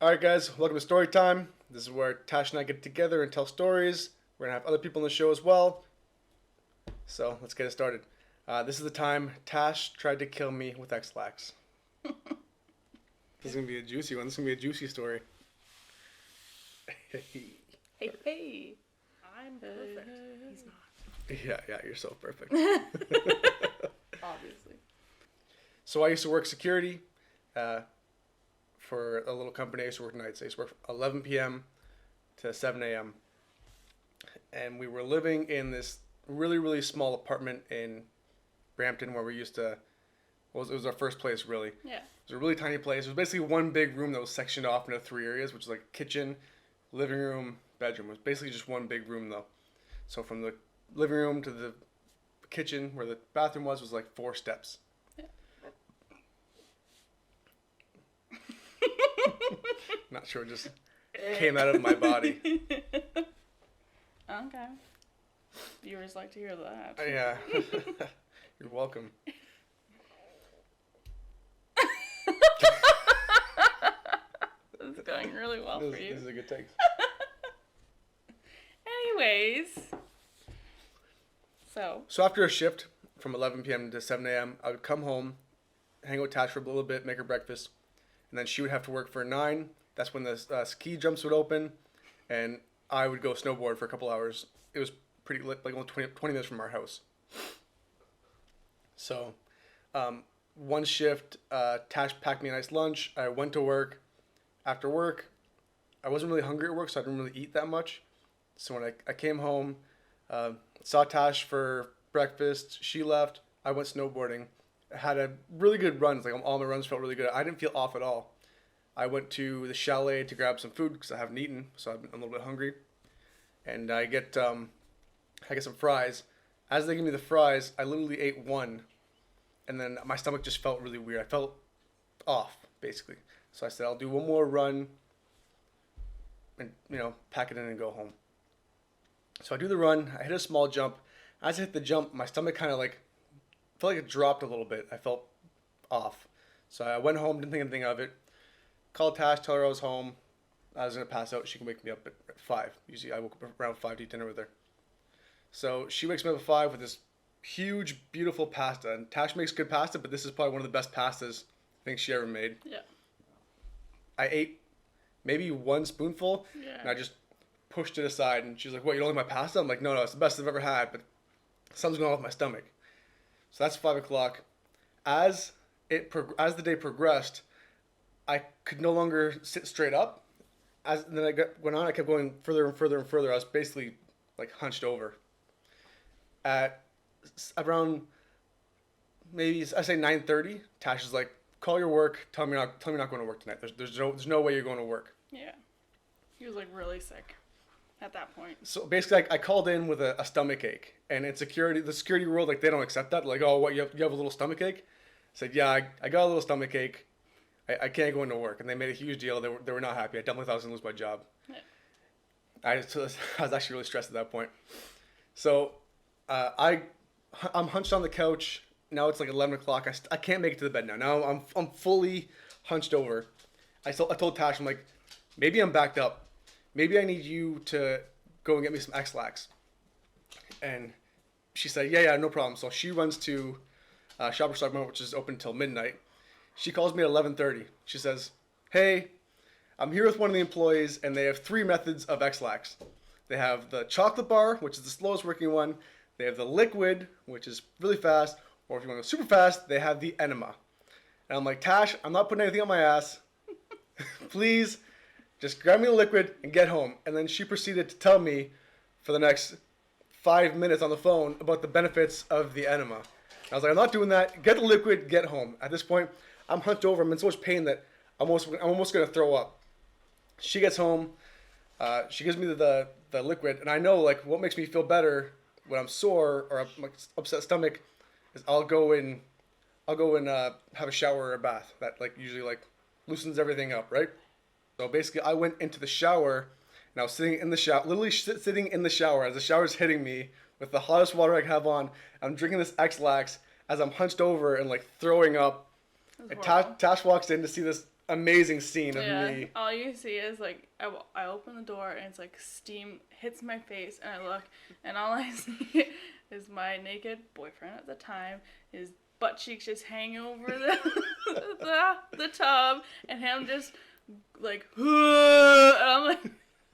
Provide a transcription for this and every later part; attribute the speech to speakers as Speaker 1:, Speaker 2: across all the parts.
Speaker 1: Alright guys, welcome to Story Time. This is where Tash and I get together and tell stories. We're going to have other people on the show as well. So, let's get it started. This is the time Tash tried to kill me with X-Lax. This is going to be a juicy one. This is going to be a juicy story.
Speaker 2: Hey. I'm perfect. He's not.
Speaker 1: Yeah, you're so perfect.
Speaker 2: Obviously.
Speaker 1: So I used to work security for a little company. I used to work nights. I used to work from 11 p.m. to 7 a.m. And we were living in this really, really small apartment in Brampton where we used to... Well, it was our first place, really.
Speaker 2: Yeah.
Speaker 1: It was a really tiny place. It was basically one big room that was sectioned off into 3 areas, which was like kitchen, living room, bedroom. It was basically just one big room, though. So from the living room to the kitchen, where the bathroom was like 4 steps.
Speaker 2: Yeah.
Speaker 1: Not sure, it just came out of my body.
Speaker 2: Okay. Viewers like to hear that.
Speaker 1: Yeah. You're welcome.
Speaker 2: This is going really well for you.
Speaker 1: This is a good take.
Speaker 2: Anyways. So
Speaker 1: after a shift from 11 p.m. to 7 a.m., I would come home, hang out with Tash for a little bit, make her breakfast, and then she would have to work for 9. That's when the ski jumps would open, and I would go snowboard for a couple hours. It was pretty lit, like only 20 minutes from our house. So, one shift, Tash packed me a nice lunch. I went to work. After work, I wasn't really hungry at work, so I didn't really eat that much. So when I came home, saw Tash for breakfast. She left. I went snowboarding. I had a really good run. Like all my runs felt really good. I didn't feel off at all. I went to the chalet to grab some food because I haven't eaten, so I'm a little bit hungry. And I get some fries. As they give me the fries, I literally ate one, and then my stomach just felt really weird. I felt off, basically. So I said, I'll do one more run and, pack it in and go home. So I do the run. I hit a small jump. As I hit the jump, my stomach kind of felt like it dropped a little bit. I felt off. So I went home, didn't think anything of it. Called Tash, tell her I was home. I was going to pass out. She can wake me up at 5. Usually I woke up around 5 to eat dinner with her. So she wakes me up at 5 with this huge, beautiful pasta. And Tash makes good pasta, but this is probably one of the best pastas I think she ever made.
Speaker 2: yeah.
Speaker 1: I ate maybe one spoonful,
Speaker 2: Yeah.
Speaker 1: and I just pushed it aside. And she's like, "What, you don't like my pasta?" I'm like, no, it's the best I've ever had, but something's going on with my stomach. So that's 5 o'clock. As the day progressed, I could no longer sit straight up. Then I went on, I kept going further and further and further. I was basically hunched over. At around maybe I say 9:30, Tash is like, "Call your work. Tell me not going to work tonight. There's no way you're going to work."
Speaker 2: Yeah. He was really sick at that point.
Speaker 1: So basically, I called in with a stomach ache, and in the security world, they don't accept that. Like, oh, what, you have a little stomach ache? I said, yeah, I got a little stomach ache. I can't go into work, and they made a huge deal. They were not happy. I definitely thought I was gonna lose my job.
Speaker 2: Yeah.
Speaker 1: I was actually really stressed at that point. So, I'm hunched on the couch. Now it's 11 o'clock. I can't make it to the bed now. Now I'm fully hunched over. I told Tash, I'm like, maybe I'm backed up. Maybe I need you to go and get me some X-Lax. And she said, yeah, no problem. So she runs to Shoppers Drug Mart, which is open until midnight. She calls me at 11:30. She says, hey, I'm here with one of the employees, and they have 3 methods of X-Lax. They have the chocolate bar, which is the slowest working one. They have the liquid, which is really fast. Or if you want to go super fast, they have the enema. And I'm like, Tash, I'm not putting anything on my ass. Please, just grab me the liquid and get home. And then she proceeded to tell me for the next 5 minutes on the phone about the benefits of the enema. And I was like, I'm not doing that. Get the liquid, get home. At this point, I'm hunched over. I'm in so much pain that I'm almost going to throw up. She gets home. She gives me the liquid. And I know, what makes me feel better when I'm sore or I'm upset stomach is I'll go and have a shower or a bath. That usually loosens everything up, right? So basically, I went into the shower, and I was sitting in the shower, literally sitting in the shower as the shower's hitting me with the hottest water I have on. I'm drinking this X-Lax as I'm hunched over and throwing up. And Tash walks in to see this amazing scene of
Speaker 2: Yeah.
Speaker 1: me.
Speaker 2: All you see is like I open the door and it's like steam hits my face and I look and all I see is my naked boyfriend at the time, his butt cheeks just hanging over the tub and him just like and I'm like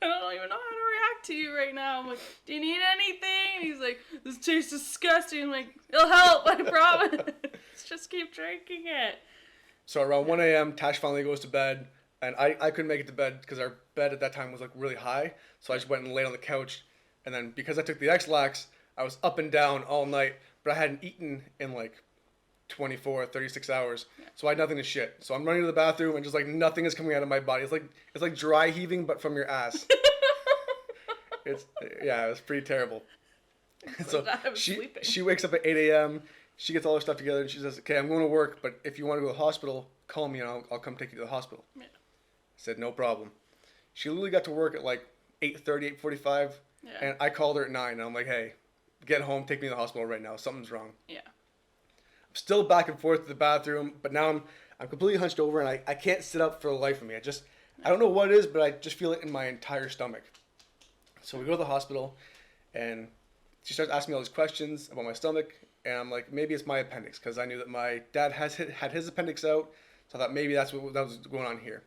Speaker 2: I don't even know how to react to you right now. I'm like, do you need anything? And he's like, this tastes disgusting. I'm like, it'll help, I promise. Just keep drinking it.
Speaker 1: So around 1 a.m., Tash finally goes to bed, and I couldn't make it to bed because our bed at that time was like really high. So I just went and laid on the couch, and then because I took the X-Lax, I was up and down all night, but I hadn't eaten in like 24, 36 hours. So I had nothing to shit. So I'm running to the bathroom and just like nothing is coming out of my body. It's like dry heaving, but from your ass. It was pretty terrible. So she wakes up at 8 a.m. She gets all her stuff together and she says, "Okay, I'm going to work, but if you want to go to the hospital, call me and I'll come take you to the hospital."
Speaker 2: Yeah.
Speaker 1: I said, "No problem." She literally got to work at like 8:30, 8:45, and I called her at 9 and I'm like, "Hey, get home, take me to the hospital right now. Something's wrong."
Speaker 2: Yeah.
Speaker 1: I'm still back and forth to the bathroom, but now I'm completely hunched over and I can't sit up for the life of me. I don't know what it is, but I just feel it in my entire stomach. So we go to the hospital and she starts asking me all these questions about my stomach, and I'm like, maybe it's my appendix, because I knew that my dad had his appendix out, so I thought maybe that was going on here.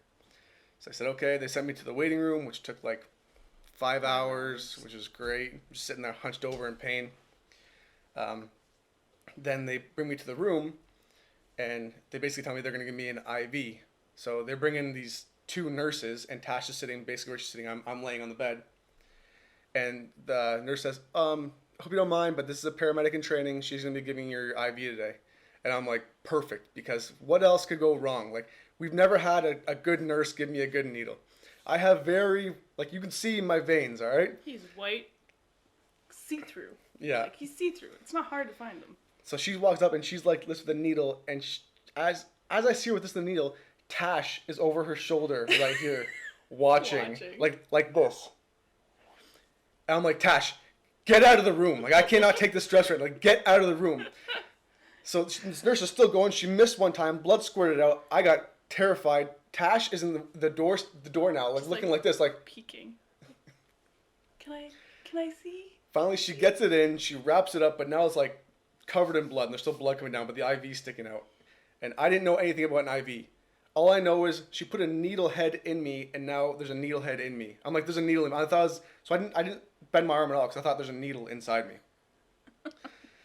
Speaker 1: So I said, okay. They sent me to the waiting room, which took like 5 hours, which was great. Just sitting there hunched over in pain. Then they bring me to the room, and they basically tell me they're going to give me an IV. So they're bringing these two nurses, and Tash is sitting basically where she's sitting. I'm laying on the bed. And the nurse says, hope you don't mind, but this is a paramedic in training. She's going to be giving your IV today. And I'm like, perfect, because what else could go wrong? Like, we've never had a good nurse give me a good needle. I have you can see my veins, all right?
Speaker 2: He's white, see-through.
Speaker 1: Yeah.
Speaker 2: Like, he's see-through. It's not hard to find him.
Speaker 1: So she walks up and she's like, lifts the needle, and as I see her with this needle, Tash is over her shoulder right here, watching. Like this. And I'm like, Tash, get out of the room. Like, I cannot take this stress right now. Like, get out of the room. So this nurse is still going. She missed one time. Blood squirted out. I got terrified. Tash is in the door now, like, just looking like this, like
Speaker 2: peeking. Can I see?
Speaker 1: Finally, she gets it in. She wraps it up, but now it's like covered in blood, and there's still blood coming down, but the IV's sticking out. And I didn't know anything about an IV. All I know is she put a needle head in me, and now there's a needle head in me. I'm like, there's a needle in me. I didn't bend my arm at all because I thought there's a needle inside me.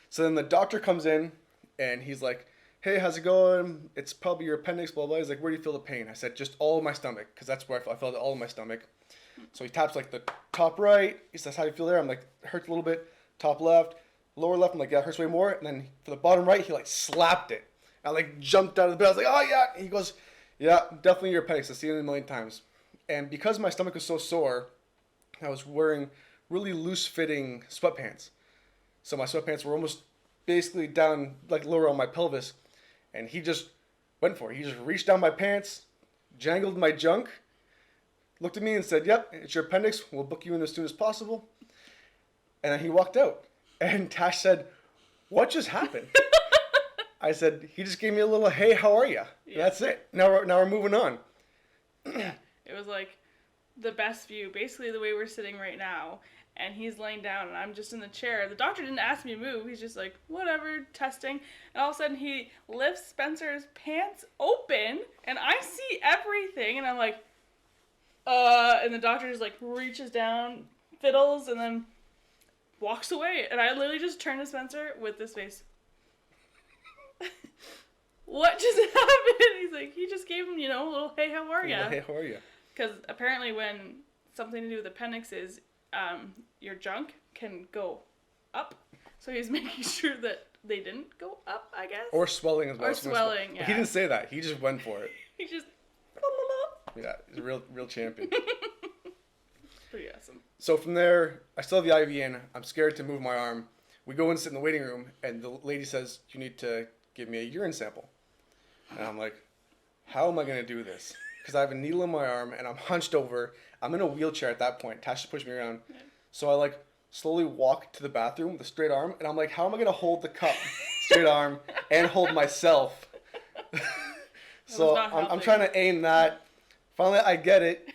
Speaker 1: So then the doctor comes in, and he's like, hey, how's it going? It's probably your appendix, blah, blah. He's like, where do you feel the pain? I said, just all of my stomach, because that's where I felt it all in my stomach. So he taps like the top right. He says, how do you feel there? I'm like, hurts a little bit. Top left, lower left. I'm like, yeah, it hurts way more. And then for the bottom right, he like slapped it. I like jumped out of the bed. I was like, oh yeah. And he goes, yeah, definitely your appendix. I've seen it a million times. And because my stomach was so sore, I was wearing really loose fitting sweatpants. So my sweatpants were almost basically down, like lower on my pelvis. And he just went for it. He just reached down my pants, jangled my junk, looked at me and said, yep, it's your appendix. We'll book you in as soon as possible. And then he walked out. And Tash said, what just happened? I said, he just gave me a little, hey, how are you? Yeah. That's it. Now we're moving on.
Speaker 2: Yeah, it was like the best view, basically the way we're sitting right now. And he's laying down and I'm just in the chair. The doctor didn't ask me to move. He's just like, whatever, testing. And all of a sudden he lifts Spencer's pants open and I see everything. And I'm like, and the doctor just like reaches down, fiddles, and then walks away. And I literally just turned to Spencer with this face. What just happened? He's like, he just gave him, a little, hey, how are ya?
Speaker 1: Hey, how are you?
Speaker 2: Because apparently when something to do with appendix is, your junk can go up. So he's making sure that they didn't go up, I guess.
Speaker 1: Or swelling as well.
Speaker 2: Or swelling, yeah.
Speaker 1: He didn't say that. He just went for it.
Speaker 2: He just...
Speaker 1: Yeah, he's a real champion.
Speaker 2: Pretty awesome.
Speaker 1: So from there, I still have the IV in. I'm scared to move my arm. We go and sit in the waiting room, and the lady says, you need to give me a urine sample. And I'm like, how am I going to do this? Because I have a needle in my arm, and I'm hunched over. I'm in a wheelchair at that point. Tash just pushed me around. Yeah. So I, like, slowly walk to the bathroom with a straight arm, and I'm like, how am I going to hold the cup straight arm and hold myself? So
Speaker 2: not
Speaker 1: I'm
Speaker 2: helping.
Speaker 1: trying to aim that. Finally, I get it.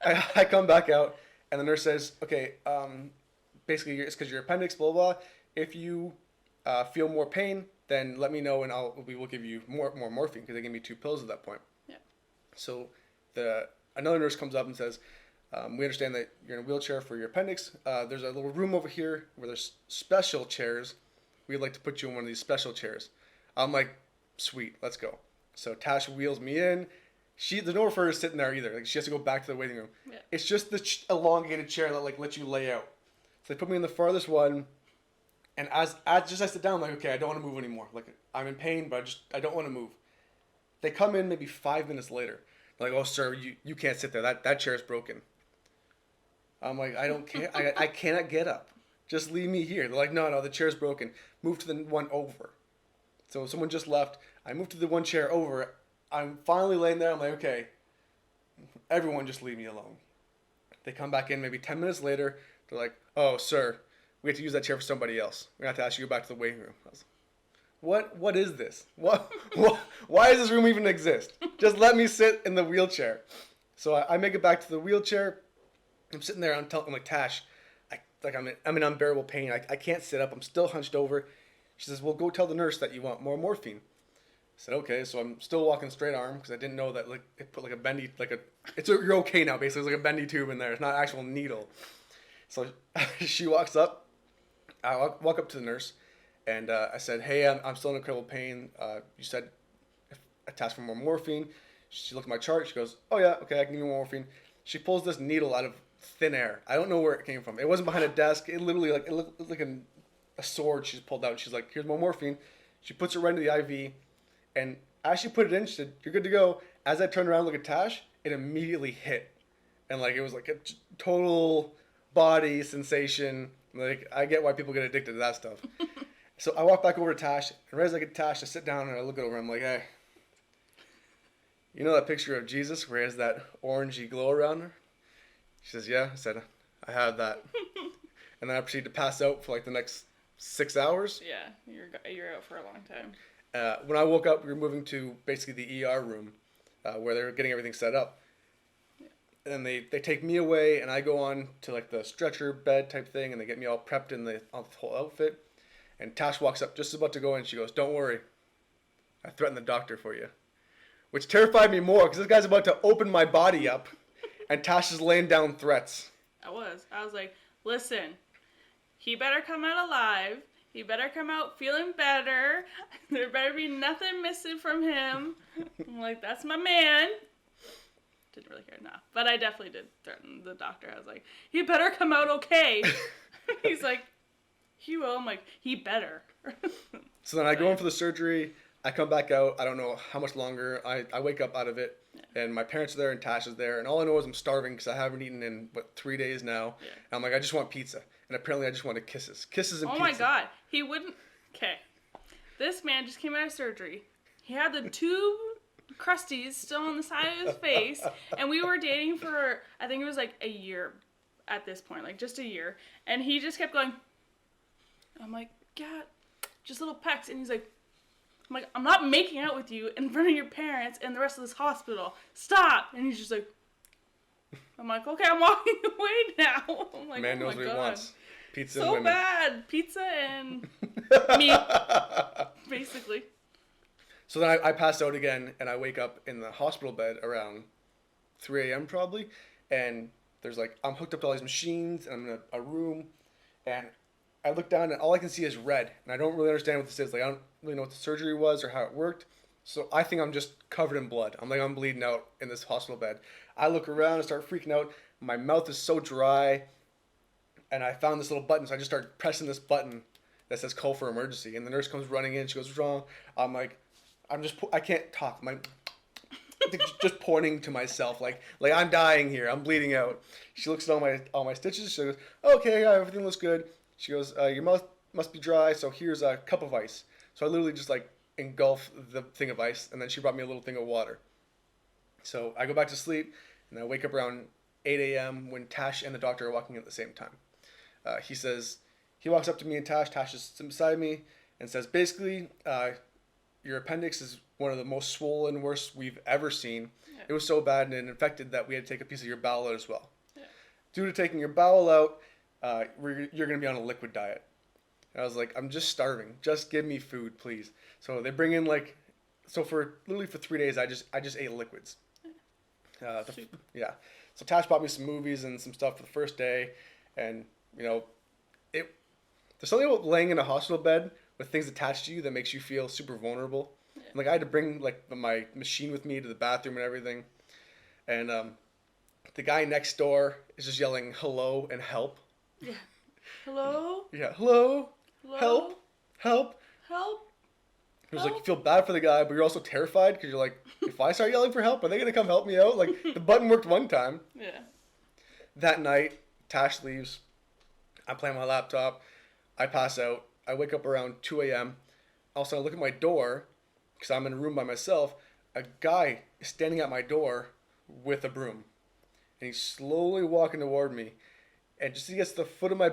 Speaker 1: I come back out, and the nurse says, "Okay, basically it's because your appendix, blah blah. If you feel more pain, then let me know, and we will give you more morphine because they gave me 2 pills at that point."
Speaker 2: Yeah.
Speaker 1: So another nurse comes up and says, "We understand that you're in a wheelchair for your appendix. There's a little room over here where there's special chairs. We'd like to put you in one of these special chairs." I'm like, "Sweet, let's go." So Tash wheels me in. There's nowhere for her to sit in there either. Like she has to go back to the waiting room.
Speaker 2: Yeah.
Speaker 1: It's just the elongated chair that like lets you lay out. So they put me in the farthest one, and as I sit down, I'm like, okay, I don't want to move anymore. Like I'm in pain, but I don't want to move. They come in maybe 5 minutes later. They're like, "Oh, sir, you can't sit there. That chair is broken." I'm like, "I don't care. I cannot get up. Just leave me here." They're like, "No, the chair's broken. Move to the one over." So someone just left. I moved to the one chair over. I'm finally laying there. I'm like, okay, everyone just leave me alone. They come back in maybe 10 minutes later. They're like, "Oh, sir, we have to use that chair for somebody else. We have to ask you to go back to the waiting room." I was like, what is this? Why does this room even exist? Just let me sit in the wheelchair. So I make it back to the wheelchair. I'm sitting there. I'm like, "Tash, I'm in unbearable pain. I can't sit up. I'm still hunched over." She says, "Well, go tell the nurse that you want more morphine." I said, "Okay." So I'm still walking straight arm because I didn't know that like it put like a bendy you're okay now basically. There's like a bendy tube in there. It's not an actual needle. So she walks up. I walk up to the nurse, and I said, "Hey, I'm still in incredible pain. You said I tasked for more morphine." She looked at my chart. She goes, "Oh yeah, okay, I can give you more morphine." She pulls this needle out of thin air. I don't know where it came from. It wasn't behind a desk. It literally it looked like a sword she's pulled out. She's like, "Here's more morphine." She puts it right into the IV. And as she put it in, she said, "You're good to go." As I turned around and looked at Tash, it immediately hit. And like it was like a total body sensation. Like I get why people get addicted to that stuff. So I walk back over to Tash, and right as I get Tash, I sit down and I look over. I'm like, "Hey, you know that picture of Jesus where he has that orangey glow around her?" She says, "Yeah." I said, "I had that." And then I proceeded to pass out for like the next 6 hours.
Speaker 2: Yeah, you're out for a long time.
Speaker 1: When I woke up, we were moving to basically the ER room where they were getting everything set up.
Speaker 2: Yeah.
Speaker 1: And then they take me away, and I go on to like the stretcher bed type thing, and they get me all prepped in the whole outfit. And Tash walks up, just about to go in. She goes, "Don't worry, I threatened the doctor for you," which terrified me more because this guy's about to open my body up, and Tash is laying down threats.
Speaker 2: I was like, "Listen, he better come out alive. He better come out feeling better. There better be nothing missing from him." I'm like, "That's my man." Didn't really care enough. But I definitely did threaten the doctor. I was like, "He better come out okay." He's like, "He will." I'm like, "He better."
Speaker 1: So then I go in for the surgery. I come back out. I don't know how much longer. I wake up out of it. Yeah. And my parents are there and Tash is there. And all I know is I'm starving because I haven't eaten in, 3 days now. Yeah. And I'm like, I just want pizza. And apparently I just wanted kisses. Kisses and pizza.
Speaker 2: Oh my God. He wouldn't. Okay. This man just came out of surgery. He had the 2 crusties still on the side of his face. And we were dating for, I think it was like a year at this point. Like just a year. And he just kept going. I'm like, "God, just little pecks." And he's like, "I'm not making out with you in front of your parents and the rest of this hospital. Stop." And he's just like, I'm like, "Okay, I'm walking away now." I'm like,
Speaker 1: man knows what he wants. Pizza and
Speaker 2: so
Speaker 1: women.
Speaker 2: bad. Pizza and meat, basically.
Speaker 1: So then I passed out again, and I wake up in the hospital bed around 3 a.m. probably, and there's like, I'm hooked up to all these machines, and I'm in a room, and I look down, and all I can see is red, and I don't really understand what this is. Like, I don't really know what the surgery was or how it worked, so I think I'm just covered in blood. I'm bleeding out in this hospital bed. I look around and start freaking out. My mouth is so dry, and I found this little button, so I just started pressing this button that says "call for emergency," and the nurse comes running in. She goes, "What's wrong?" I'm like, I can't talk. I'm just pointing to myself, like I'm dying here. I'm bleeding out. She looks at all my stitches. She goes, "Okay, yeah, everything looks good." She goes, "Your mouth must be dry, so here's a cup of ice." So I literally just like engulf the thing of ice, and then she brought me a little thing of water. So I go back to sleep, and I wake up around 8 a.m. when Tash and the doctor are walking in at the same time. He walks up to me and Tash is sitting beside me, and says, basically, your appendix is one of the most swollen, worst we've ever seen.
Speaker 2: Yeah.
Speaker 1: It was so bad and infected that we had to take a piece of your bowel out as well.
Speaker 2: Yeah.
Speaker 1: Due to taking your bowel out, you're going to be on a liquid diet. And I was like, I'm just starving. Just give me food, please. So they bring in like, so for literally for 3 days, I just ate liquids. Yeah. So Tash bought me some movies and some stuff for the first day, and you know, there's something about laying in a hospital bed with things attached to you that makes you feel super vulnerable.
Speaker 2: Yeah.
Speaker 1: Like I had to bring like my machine with me to the bathroom and everything, and the guy next door is just yelling hello and help.
Speaker 2: Yeah. Hello?
Speaker 1: Yeah, hello,
Speaker 2: Hello?
Speaker 1: help, help.
Speaker 2: Help?
Speaker 1: It was like you feel bad for the guy, but you're also terrified because you're like, if I start yelling for help, are they gonna come help me out? Like the button worked one time.
Speaker 2: Yeah.
Speaker 1: That night, Tash leaves. I play on my laptop. I pass out. I wake up around 2 a.m. Also, I look at my door because I'm in a room by myself. A guy is standing at my door with a broom, and he's slowly walking toward me. And just as he gets to the foot of my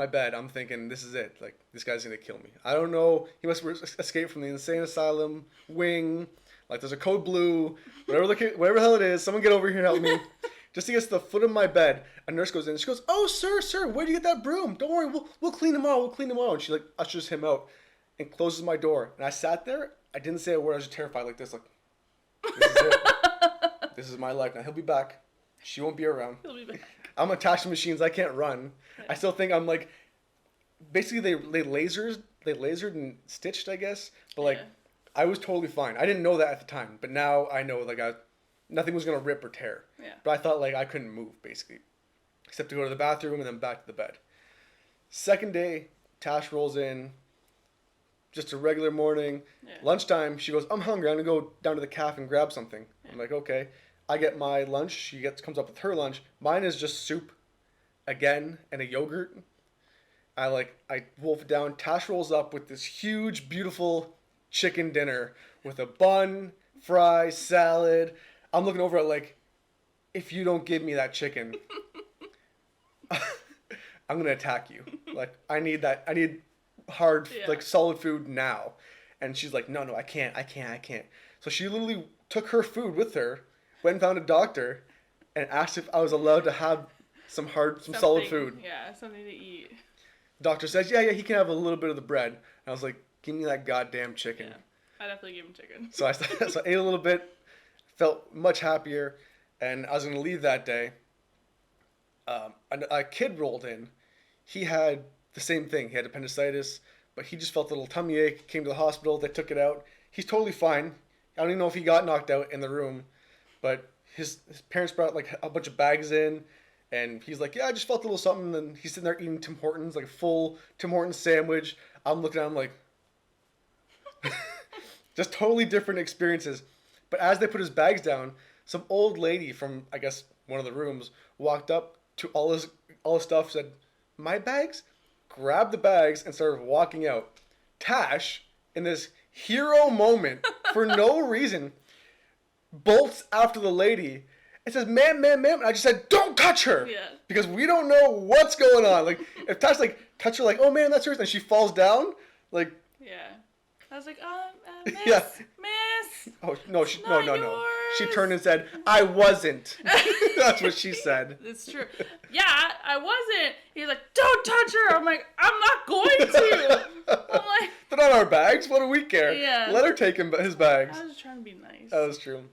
Speaker 1: bed, I'm thinking, this is it. Like, this guy's going to kill me. I don't know. He must escape from the insane asylum wing. Like, there's a code blue. Whatever the hell it is, someone get over here and help me. Just as he gets to the foot of my bed, a nurse goes in. She goes, oh, sir, where'd you get that broom? Don't worry, we'll clean tomorrow. And she, like, ushers him out and closes my door. And I sat there. I didn't say a word. I was just terrified like this. Like, this is it. This is my life now. He'll be back. She won't be around.
Speaker 2: He'll be back.
Speaker 1: I'm attached to machines. I can't run.
Speaker 2: Yeah.
Speaker 1: I still think I'm like, basically they lasered and stitched, I guess. But like,
Speaker 2: Yeah.
Speaker 1: I was totally fine. I didn't know that at the time, but now I know like nothing was gonna rip or tear.
Speaker 2: Yeah.
Speaker 1: But I thought like I couldn't move basically, except to go to the bathroom and then back to the bed. Second day, Tash rolls in. Just a regular morning.
Speaker 2: Yeah.
Speaker 1: Lunchtime, she goes, I'm hungry. I'm gonna go down to the cafe and grab something.
Speaker 2: Yeah.
Speaker 1: I'm like, okay. I get my lunch. She comes up with her lunch. Mine is just soup, again, and a yogurt. I wolf it down. Tash rolls up with this huge, beautiful chicken dinner with a bun, fries, salad. I'm looking over at like, if you don't give me that chicken, I'm gonna attack you. Like I need that. I need hard, like solid food now. And she's like, no, I can't. So she literally took her food with her. Went and found a doctor and asked if I was allowed to have some solid food.
Speaker 2: Yeah, something to eat.
Speaker 1: Doctor says, yeah, he can have a little bit of the bread. And I was like, give me that goddamn chicken.
Speaker 2: Yeah, I definitely gave him chicken.
Speaker 1: So I ate a little bit, felt much happier, and I was going to leave that day. A kid rolled in. He had the same thing. He had appendicitis, but he just felt a little tummy ache, came to the hospital, they took it out. He's totally fine. I don't even know if he got knocked out in the room. But his parents brought like a bunch of bags in, and he's like, yeah, I just felt a little something. And he's sitting there eating Tim Hortons, like a full Tim Hortons sandwich. I'm looking at him like, just totally different experiences. But as they put his bags down, some old lady from, I guess, one of the rooms walked up to all his stuff, said, my bags? Grabbed the bags and started walking out. Tash, in this hero moment, for no reason, bolts after the lady and says, ma'am. And I just said, don't touch her.
Speaker 2: Yeah.
Speaker 1: Because we don't know what's going on. Like, if Tash, like, touch her, like, oh, man, that's hers, and she falls down, like...
Speaker 2: Yeah. I was like, miss,
Speaker 1: yeah.
Speaker 2: miss.
Speaker 1: Oh, no, no.
Speaker 2: Yours.
Speaker 1: She turned and said, I wasn't. That's what she said.
Speaker 2: It's true. Yeah, I wasn't. He's like, don't touch her. I'm like, I'm not going to. I'm like...
Speaker 1: They're not our bags. What do we care?
Speaker 2: Yeah.
Speaker 1: Let her take his bags.
Speaker 2: I was just trying to be nice.
Speaker 1: That was true.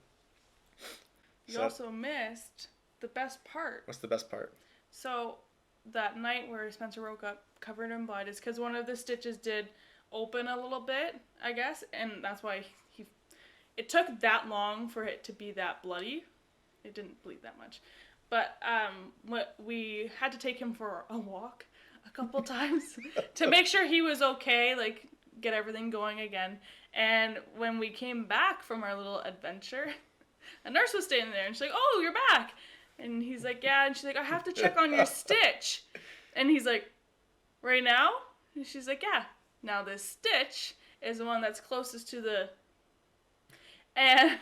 Speaker 2: You also missed the best part.
Speaker 1: What's the best part?
Speaker 2: So, that night where Spencer woke up covered in blood is because one of the stitches did open a little bit, I guess, and that's why it took that long for it to be that bloody. It didn't bleed that much. But we had to take him for a walk a couple times to make sure he was okay, like get everything going again. And when we came back from our little adventure, a nurse was standing there and she's like, oh, you're back. And he's like, yeah. And she's like, I have to check on your stitch. And he's like, right now? And she's like, yeah. Now this stitch is the one that's closest to the... And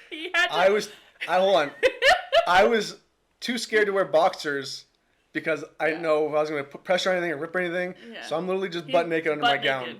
Speaker 2: he had to...
Speaker 1: Hold on. I was too scared to wear boxers because I didn't know if I was going to put pressure on anything or rip anything.
Speaker 2: Yeah.
Speaker 1: So I'm literally just butt naked under my gown.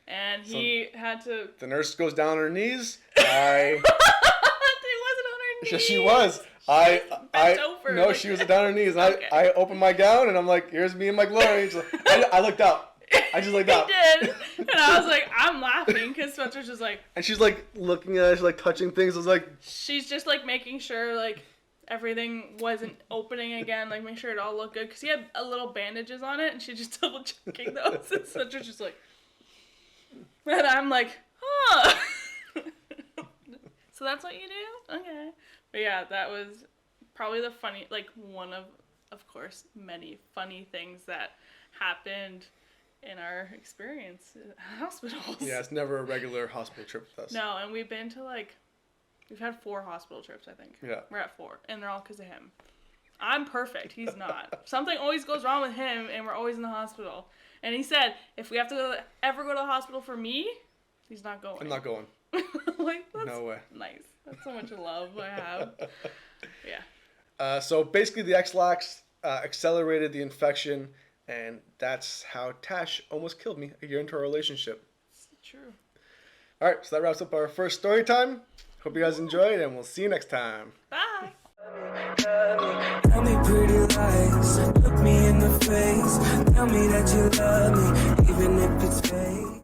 Speaker 2: and he had to.
Speaker 1: The nurse goes down on her knees.
Speaker 2: It wasn't on her knees.
Speaker 1: She was.
Speaker 2: Bent over,
Speaker 1: No,
Speaker 2: like-
Speaker 1: she was down on her knees. And
Speaker 2: Okay.
Speaker 1: I opened my gown and I'm like, here's me and my glory. So I looked up. I just looked up.
Speaker 2: He did, and I was like, I'm laughing because Spencer's just like.
Speaker 1: And she's like looking at it, she's like touching things. I was like,
Speaker 2: She's just like making sure like everything wasn't opening again, like make sure it all looked good because he had a little bandages on it, and she just double checking those. And Spencer's just like, and I'm like, huh. So that's what you do? Okay. But yeah, that was probably the funny, like one of course, many funny things that happened in our experience at hospitals.
Speaker 1: yeah, it's never a regular hospital trip with us.
Speaker 2: No, and we've been to we've had 4 hospital trips, I think.
Speaker 1: Yeah.
Speaker 2: We're at 4, and they're all because of him. I'm perfect. He's not. Something always goes wrong with him, and we're always in the hospital. And he said, if we have to ever go to the hospital for me, he's not going.
Speaker 1: I'm not going.
Speaker 2: Like, that's
Speaker 1: No way.
Speaker 2: nice. That's so much love I have. Yeah.
Speaker 1: So basically, the X-Lax accelerated the infection, and that's how Tash almost killed me a year into our relationship.
Speaker 2: It's true.
Speaker 1: All right, so that wraps up our first story time. Hope you guys enjoyed, and we'll see you next time.
Speaker 2: Bye.
Speaker 3: Tell me pretty lies, look me in the face. Tell me that you love me, even if it's fake.